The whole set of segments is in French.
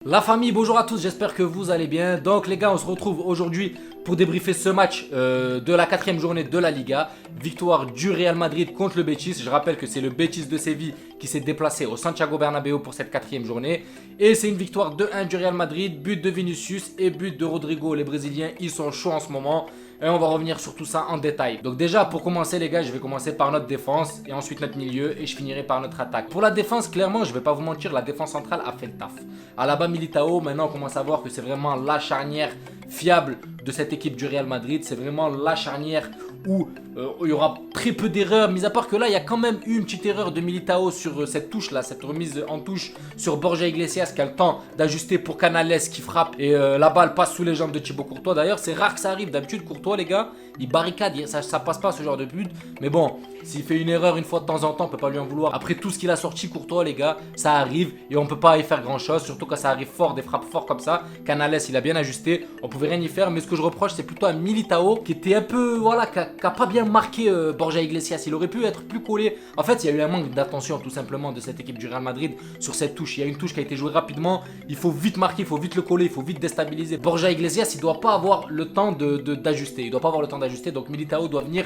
La famille, bonjour à tous, j'espère que vous allez bien. Donc les gars, on se retrouve aujourd'hui pour débriefer ce match de la 4e journée de la Liga. Victoire du Real Madrid contre le Betis. Je rappelle que c'est le Betis de Séville qui s'est déplacé au Santiago Bernabéu pour cette 4e journée. Et c'est une victoire 2-1 du Real Madrid, but de Vinicius et but de Rodrigo. Les Brésiliens, ils sont chauds en ce moment. Et on va revenir sur tout ça en détail. Donc déjà, pour commencer les gars, je vais commencer par notre défense et ensuite notre milieu et je finirai par notre attaque. Pour la défense, clairement, je vais pas vous mentir, la défense centrale a fait le taf. Alaba, Militao, maintenant on commence à voir que c'est vraiment la charnière fiable de cette équipe du Real Madrid. C'est vraiment la charnière où il y aura très peu d'erreurs, mis à part que là il y a quand même eu une petite erreur de Militao sur cette touche là, cette remise en touche sur Borja Iglesias qui a le temps d'ajuster pour Canales qui frappe et la balle passe sous les jambes de Thibaut Courtois. D'ailleurs c'est rare que ça arrive, d'habitude Courtois les gars il barricade, ça passe pas ce genre de but, mais bon s'il fait une erreur une fois de temps en temps on peut pas lui en vouloir. Après tout ce qu'il a sorti Courtois les gars, ça arrive et on peut pas y faire grand chose, surtout quand ça arrive fort, des frappes fortes comme ça. Canales il a bien ajusté, on pouvait rien y faire, mais ce que je reproche c'est plutôt à Militao qui était un peu voilà, qui a pas bien marqué Borja Iglesias. Il aurait pu être plus collé. En fait, il y a eu un manque d'attention tout simplement de cette équipe du Real Madrid sur cette touche. Il y a une touche qui a été jouée rapidement. Il faut vite marquer, il faut vite le coller, il faut vite déstabiliser. Borja Iglesias, il doit pas avoir le temps d'ajuster. Il doit pas avoir le temps d'ajuster. Donc Militao doit venir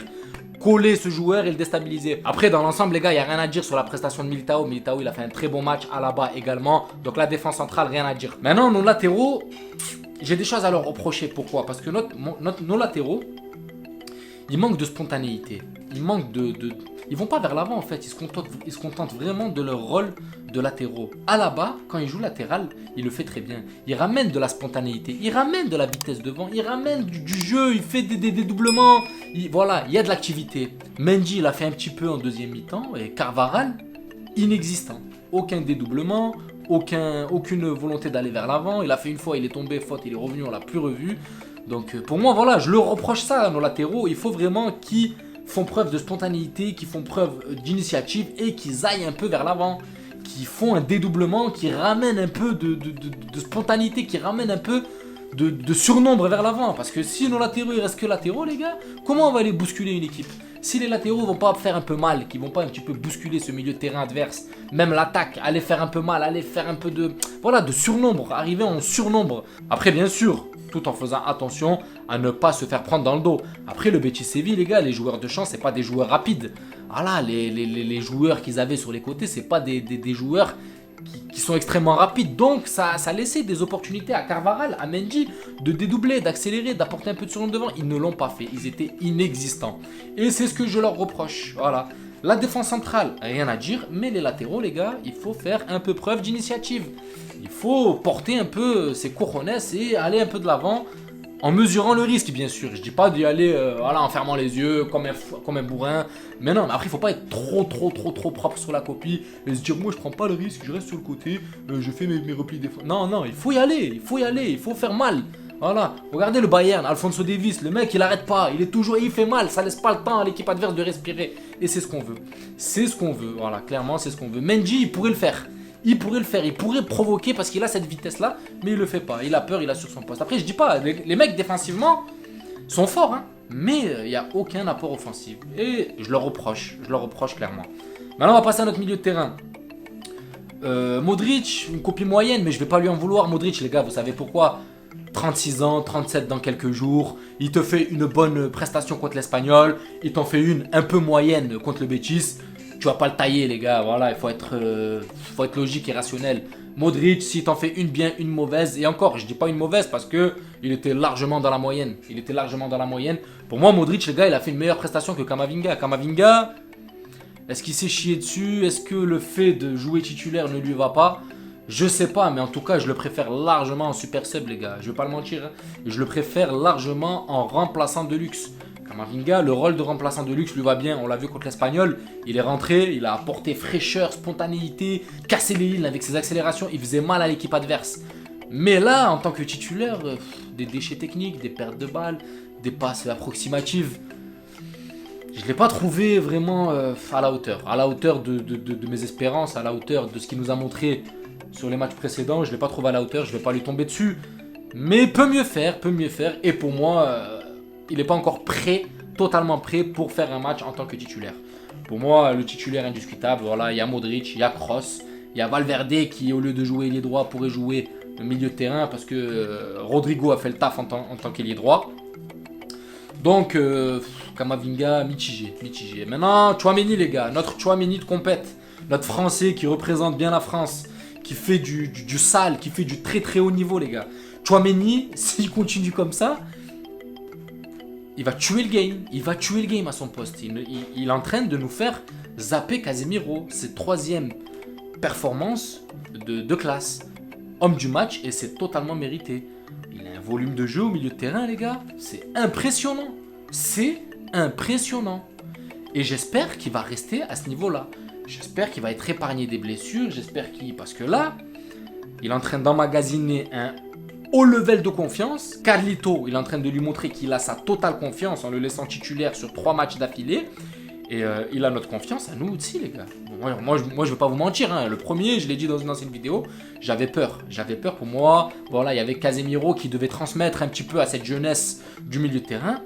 coller ce joueur et le déstabiliser. Après, dans l'ensemble, les gars, il n'y a rien à dire sur la prestation de Militao. Militao, il a fait un très bon match. Alaba également. Donc la défense centrale, rien à dire. Maintenant, nos latéraux, j'ai des choses à leur reprocher. Pourquoi? Parce que nos latéraux, ils manquent de spontanéité. Ils manquent Ils vont pas vers l'avant en fait. Ils se contentent vraiment de leur rôle de latéraux. Alaba, quand il joue latéral, il le fait très bien. Il ramène de la spontanéité. Il ramène de la vitesse devant. Il ramène du jeu. Il fait des dédoublements. Voilà, il y a de l'activité. Mendy, il a fait un petit peu en deuxième mi-temps. Et Carvajal, inexistant. Aucun dédoublement. Aucune volonté d'aller vers l'avant. Il a fait une fois, il est tombé, faute, il est revenu, on l'a plus revu. Donc pour moi, voilà, je leur reproche ça à nos latéraux. Il faut vraiment qu'ils font preuve de spontanéité, qu'ils font preuve d'initiative et qu'ils aillent un peu vers l'avant. Qu'ils font un dédoublement, qui ramène un peu de spontanéité, qui ramène un peu de surnombre vers l'avant. Parce que si nos latéraux, il reste que latéraux, les gars, comment on va aller bousculer une équipe? Si les latéraux vont pas faire un peu mal, qu'ils vont pas un petit peu bousculer ce milieu de terrain adverse, même l'attaque, aller faire un peu mal, aller faire un peu de surnombre, arriver en surnombre. Après, bien sûr, tout en faisant attention à ne pas se faire prendre dans le dos. Après, le Betis Séville, les gars, les joueurs de champ, c'est pas des joueurs rapides. Voilà, les joueurs qu'ils avaient sur les côtés, c'est pas des joueurs qui sont extrêmement rapides. Donc, ça laissait des opportunités à Carvajal, à Mendy, de dédoubler, d'accélérer, d'apporter un peu de surnombre devant. Ils ne l'ont pas fait. Ils étaient inexistants. Et c'est ce que je leur reproche. Voilà. La défense centrale, rien à dire. Mais les latéraux, les gars, il faut faire un peu preuve d'initiative. Il faut porter un peu ses cojones et aller un peu de l'avant en mesurant le risque, bien sûr. Je dis pas d'y aller en fermant les yeux comme un bourrin. Mais non, mais après, il faut pas être trop propre sur la copie et se dire, moi, je prends pas le risque, je reste sur le côté, je fais mes replis défensifs. Non, il faut y aller, il faut faire mal. Voilà, regardez le Bayern, Alphonso Davies, le mec, il arrête pas, il fait mal, ça laisse pas le temps à l'équipe adverse de respirer. Et c'est ce qu'on veut. Voilà, clairement, c'est ce qu'on veut. Mendy, il pourrait le faire. Il pourrait provoquer parce qu'il a cette vitesse-là, mais il le fait pas. Il a peur, il a sur son poste. Après, je dis pas, les mecs défensivement sont forts, hein, mais il n'y a aucun apport offensif. Et je leur reproche clairement. Maintenant, on va passer à notre milieu de terrain. Modric, une copie moyenne, mais je vais pas lui en vouloir. Modric, les gars, vous savez pourquoi? 36 ans, 37 dans quelques jours. Il te fait une bonne prestation contre l'Espagnol. Il t'en fait une un peu moyenne contre le Betis. Tu vas pas le tailler les gars, voilà, il faut être logique et rationnel. Modric, s'il t'en fait une bien, une mauvaise, et encore, je dis pas une mauvaise parce que il était largement dans la moyenne. Pour moi, Modric, les gars, il a fait une meilleure prestation que Camavinga. Camavinga, est-ce qu'il s'est chié dessus? Est-ce que le fait de jouer titulaire ne lui va pas? Je sais pas, mais en tout cas, je le préfère largement en super sub, les gars. Je vais pas le mentir, hein. Je le préfère largement en remplaçant de luxe. Camavinga, le rôle de remplaçant de luxe lui va bien, on l'a vu contre l'Espagnol, il est rentré, il a apporté fraîcheur, spontanéité, cassé les lignes avec ses accélérations, il faisait mal à l'équipe adverse. Mais là, en tant que titulaire, des déchets techniques, des pertes de balles, des passes approximatives, je ne l'ai pas trouvé vraiment à la hauteur de mes espérances, à la hauteur de ce qu'il nous a montré sur les matchs précédents, je ne l'ai pas trouvé à la hauteur, je ne vais pas lui tomber dessus, mais peut mieux faire, et pour moi... il n'est pas encore totalement prêt pour faire un match en tant que titulaire. Pour moi, le titulaire indiscutable, voilà, il y a Modric, il y a Kroos, il y a Valverde qui, au lieu de jouer ailier droit, pourrait jouer le milieu de terrain parce que Rodrigo a fait le taf en tant qu'ailier droit. Donc, Kamavinga, mitigé. Maintenant, Tchouaméni, les gars, notre Tchouaméni de compète, notre Français qui représente bien la France, qui fait du sale, qui fait du très très haut niveau, les gars. Tchouaméni, s'il continue comme ça, il va tuer le game. Il va tuer le game à son poste. Il est en train de nous faire zapper Casemiro. C'est 3e performance de classe. Homme du match et c'est totalement mérité. Il a un volume de jeu au milieu de terrain, les gars. C'est impressionnant. C'est impressionnant. Et j'espère qu'il va rester à ce niveau-là. J'espère qu'il va être épargné des blessures. Parce que là, il est en train d'emmagasiner un haut level de confiance. Carlito, il est en train de lui montrer qu'il a sa totale confiance en le laissant titulaire sur 3 matchs d'affilée. Et il a notre confiance à nous aussi, les gars. Moi, je ne veux pas vous mentir. Hein. Le premier, je l'ai dit dans une ancienne vidéo, j'avais peur. J'avais peur pour moi. Voilà, il y avait Casemiro qui devait transmettre un petit peu à cette jeunesse du milieu de terrain.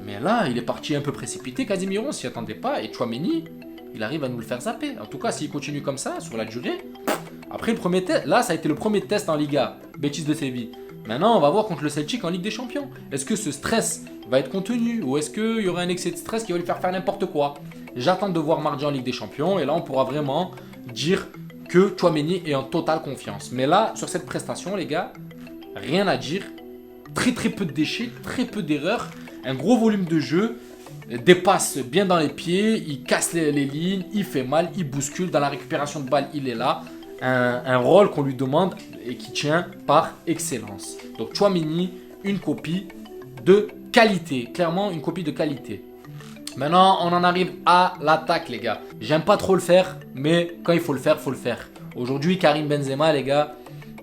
Mais là, il est parti un peu précipité. Casemiro, on s'y attendait pas. Et Tchouaméni, il arrive à nous le faire zapper. En tout cas, s'il continue comme ça, sur la durée. Après, le premier test, là, ça a été le premier test en Liga. Betis de Séville. Maintenant, on va voir contre le Celtic en Ligue des Champions. Est-ce que ce stress va être contenu ou est-ce qu'il y aura un excès de stress qui va lui faire n'importe quoi? J'attends de voir mardi en Ligue des Champions et là, on pourra vraiment dire que Tchouaméni est en totale confiance. Mais là, sur cette prestation, les gars, rien à dire. Très très peu de déchets, très peu d'erreurs, un gros volume de jeu, dépasse bien dans les pieds, il casse les lignes, il fait mal, il bouscule. Dans la récupération de balles, il est là. Un rôle qu'on lui demande et qui tient par excellence. Donc Tchouaméni, une copie de qualité. Clairement, une copie de qualité. Maintenant, on en arrive à l'attaque, les gars. J'aime pas trop le faire, mais quand il faut le faire, faut le faire. Aujourd'hui, Karim Benzema, les gars,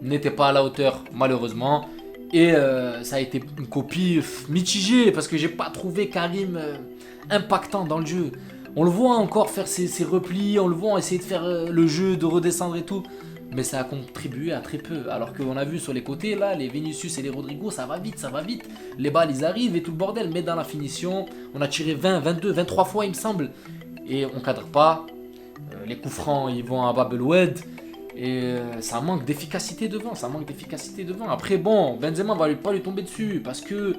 n'était pas à la hauteur, malheureusement. Et ça a été une copie mitigée, parce que j'ai pas trouvé Karim impactant dans le jeu. On le voit encore faire ses replis, on le voit essayer de faire le jeu, de redescendre et tout. Mais ça a contribué à très peu. Alors qu'on a vu sur les côtés, là, les Vinicius et les Rodrigo, ça va vite, ça va vite. Les balles, ils arrivent et tout le bordel. Mais dans la finition, on a tiré 20, 22, 23 fois, il me semble. Et on cadre pas. Les coups francs, ils vont à Babelwed. Et ça manque d'efficacité devant, Après, bon, Benzema va pas lui tomber dessus parce que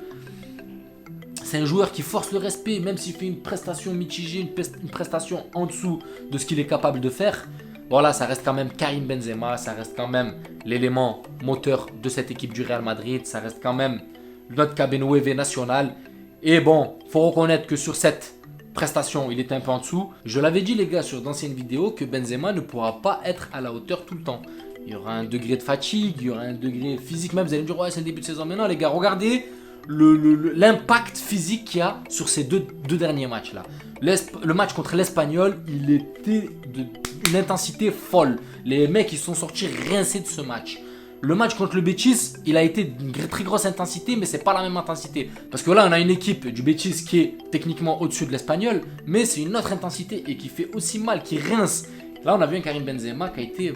c'est un joueur qui force le respect, même s'il fait une prestation mitigée, une prestation en dessous de ce qu'il est capable de faire. Voilà, ça reste quand même Karim Benzema, ça reste quand même l'élément moteur de cette équipe du Real Madrid, ça reste quand même notre Cabernet national. Et bon, faut reconnaître que sur cette prestation, il était un peu en dessous. Je l'avais dit les gars sur d'anciennes vidéos que Benzema ne pourra pas être à la hauteur tout le temps. Il y aura un degré de fatigue, il y aura un degré physique même. Vous allez me dire, ouais, c'est le début de saison. Mais non les gars, regardez l'impact physique qu'il y a sur ces deux derniers matchs là. Le match contre l'Espagnol, il était d'une intensité folle. Les mecs, ils sont sortis rincés de ce match. Le match contre le Betis, il a été d'une très grosse intensité, mais c'est pas la même intensité. Parce que là, on a une équipe du Betis qui est techniquement au-dessus de l'Espagnol, mais c'est une autre intensité et qui fait aussi mal, qui rince. Là, on a vu un Karim Benzema qui a été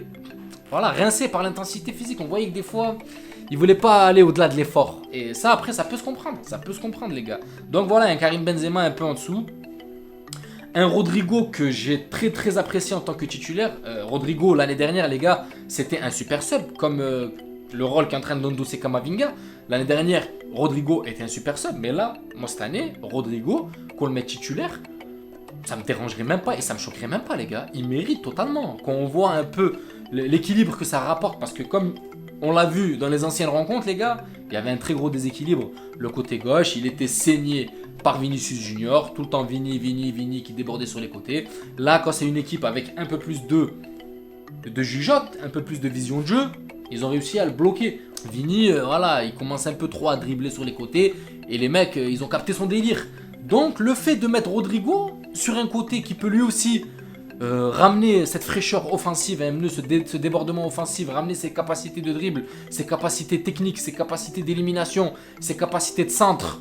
rincé par l'intensité physique. On voyait que des fois, il voulait pas aller au-delà de l'effort. Et ça, après, ça peut se comprendre. Ça peut se comprendre, les gars. Donc voilà, un Karim Benzema un peu en dessous. Un Rodrigo que j'ai très apprécié en tant que titulaire. Rodrigo, l'année dernière, les gars, c'était un super sub, comme le rôle qu'est en train de endosser Kamavinga. L'année dernière, Rodrigo était un super sub, mais là, moi cette année, Rodrigo, qu'on le mette titulaire, ça me dérangerait même pas et ça me choquerait même pas, les gars. Il mérite totalement. Quand on voit un peu l'équilibre que ça rapporte, parce que comme on l'a vu dans les anciennes rencontres, les gars, il y avait un très gros déséquilibre. Le côté gauche, il était saigné par Vinicius Junior, tout le temps Vini qui débordait sur les côtés. Là, quand c'est une équipe avec un peu plus de jugeote, un peu plus de vision de jeu, ils ont réussi à le bloquer. Vini, il commence un peu trop à dribbler sur les côtés et les mecs, ils ont capté son délire. Donc, le fait de mettre Rodrigo sur un côté qui peut lui aussi ramener cette fraîcheur offensive, amener ce débordement offensif, ramener ses capacités de dribble, ses capacités techniques, ses capacités d'élimination, ses capacités de centre,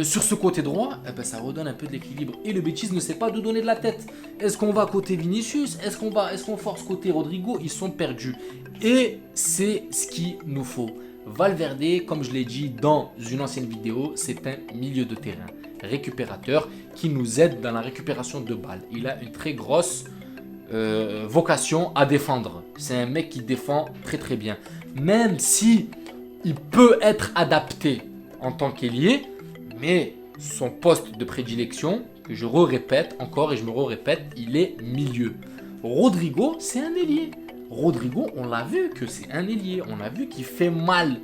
sur ce côté droit, ça redonne un peu de l'équilibre. Et le Betis ne sait pas d'où donner de la tête. Est-ce qu'on va côté Vinicius? Est-ce qu'on force côté Rodrigo? Ils sont perdus. Et c'est ce qu'il nous faut. Valverde, comme je l'ai dit dans une ancienne vidéo, c'est un milieu de terrain récupérateur qui nous aide dans la récupération de balles. Il a une très grosse vocation à défendre. C'est un mec qui défend très bien. même si il peut être adapté en tant qu'ailier, mais son poste de prédilection, que je répète encore et je me répète, il est milieu. Rodrigo, c'est un ailier. Rodrigo, on l'a vu que c'est un ailier. On a vu qu'il fait mal.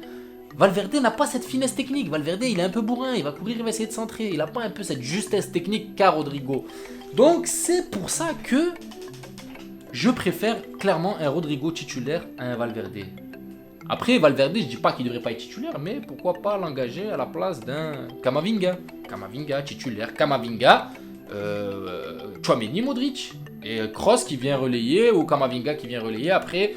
Valverde n'a pas cette finesse technique. Valverde, il est un peu bourrin. Il va courir, il va essayer de centrer. Il n'a pas un peu cette justesse technique qu'a Rodrigo. Donc, c'est pour ça que je préfère clairement un Rodrigo titulaire à un Valverde. Après, Valverde, je dis pas qu'il devrait pas être titulaire, mais pourquoi pas l'engager à la place d'un Camavinga. Camavinga, titulaire. Camavinga, Tchouaméni, Modric. Et Kroos qui vient relayer, ou Camavinga qui vient relayer après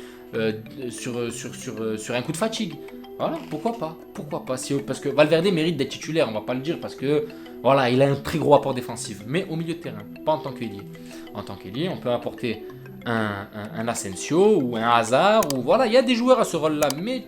sur un coup de fatigue. Voilà, pourquoi pas. Pourquoi pas. Parce que Valverde mérite d'être titulaire, on va pas le dire, parce que voilà, il a un très gros apport défensif. Mais au milieu de terrain, pas en tant qu'ailier. En tant qu'ailier, on peut apporter un Asensio ou un Hazard, ou voilà, il y a des joueurs à ce rôle-là, mais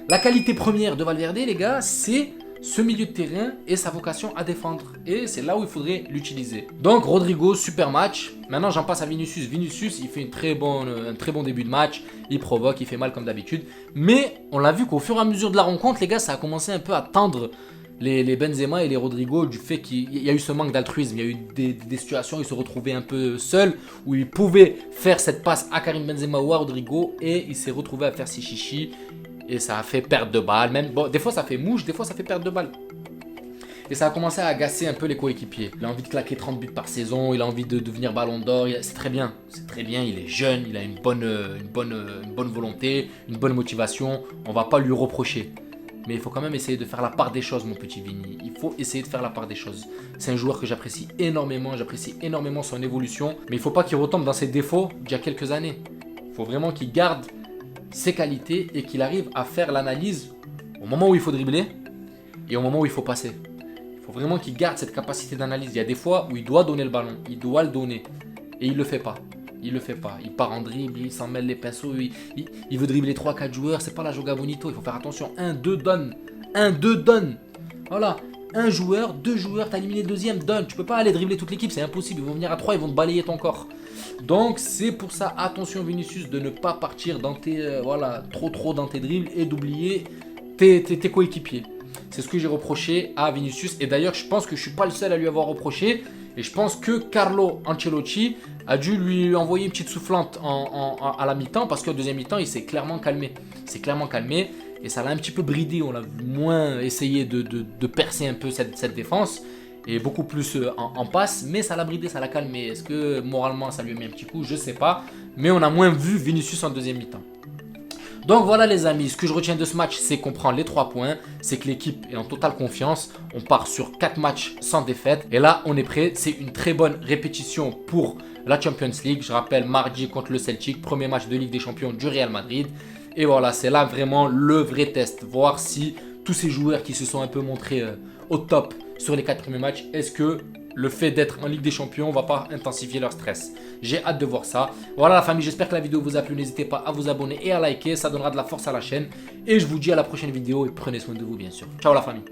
la qualité première de Valverde, les gars, c'est ce milieu de terrain et sa vocation à défendre, et c'est là où il faudrait l'utiliser. Donc Rodrigo, super match. Maintenant j'en passe à Vinicius. Vinicius, il fait un très bon début de match, il provoque, il fait mal comme d'habitude, mais on l'a vu qu'au fur et à mesure de la rencontre, les gars, ça a commencé un peu à tendre les Benzema et les Rodrigo, du fait qu'il y a eu ce manque d'altruisme. Il y a eu des situations où ils se retrouvaient un peu seuls, où ils pouvaient faire cette passe à Karim Benzema ou à Rodrigo, et il s'est retrouvé à faire ses chichis, et ça a fait perdre de balles. Même, bon, des fois ça fait mouche, des fois ça fait perdre de balles. Et ça a commencé à agacer un peu les coéquipiers. Il a envie de claquer 30 buts par saison, il a envie de devenir ballon d'or. C'est très bien, il est jeune, il a une bonne volonté, une bonne motivation. On va pas lui reprocher. Mais il faut quand même essayer de faire la part des choses, mon petit Vini. Il faut essayer de faire la part des choses. C'est un joueur que j'apprécie énormément son évolution. Mais il ne faut pas qu'il retombe dans ses défauts d'il y a quelques années. Il faut vraiment qu'il garde ses qualités et qu'il arrive à faire l'analyse au moment où il faut dribbler et au moment où il faut passer. Il faut vraiment qu'il garde cette capacité d'analyse. Il y a des fois où il doit donner le ballon, il doit le donner, et il le fait pas. Il part en dribble, il s'en mêle les pinceaux, il veut dribbler 3-4 joueurs, c'est pas la joga bonito, il faut faire attention. 1-2 donne. 1-2 donne. Voilà. Un joueur, 2 joueurs, t'as éliminé le deuxième, donne. Tu peux pas aller dribbler toute l'équipe, c'est impossible. Ils vont venir à 3, ils vont te balayer ton corps. Donc c'est pour ça, attention Vinicius, de ne pas partir dans tes trop dans tes dribbles et d'oublier tes coéquipiers. C'est ce que j'ai reproché à Vinicius. Et d'ailleurs, je pense que je suis pas le seul à lui avoir reproché. Et je pense que Carlo Ancelotti a dû lui envoyer une petite soufflante à la mi-temps, parce qu'au deuxième mi-temps, il s'est clairement calmé. Et ça l'a un petit peu bridé. On l'a moins essayé de percer un peu cette défense. Et beaucoup plus en passe. Mais ça l'a bridé, ça l'a calmé. Est-ce que moralement, ça lui a mis un petit coup? Je sais pas. Mais on a moins vu Vinicius en deuxième mi-temps. Donc voilà les amis, ce que je retiens de ce match, c'est qu'on prend les 3 points, c'est que l'équipe est en totale confiance, on part sur 4 matchs sans défaite, et là on est prêt, c'est une très bonne répétition pour la Champions League. Je rappelle, mardi contre le Celtic, premier match de Ligue des Champions du Real Madrid, et voilà, c'est là vraiment le vrai test, voir si tous ces joueurs qui se sont un peu montrés au top sur les 4 premiers matchs, est-ce que le fait d'être en Ligue des Champions ne va pas intensifier leur stress. J'ai hâte de voir ça. Voilà la famille, j'espère que la vidéo vous a plu. N'hésitez pas à vous abonner et à liker, ça donnera de la force à la chaîne. Et je vous dis à la prochaine vidéo et prenez soin de vous bien sûr. Ciao la famille.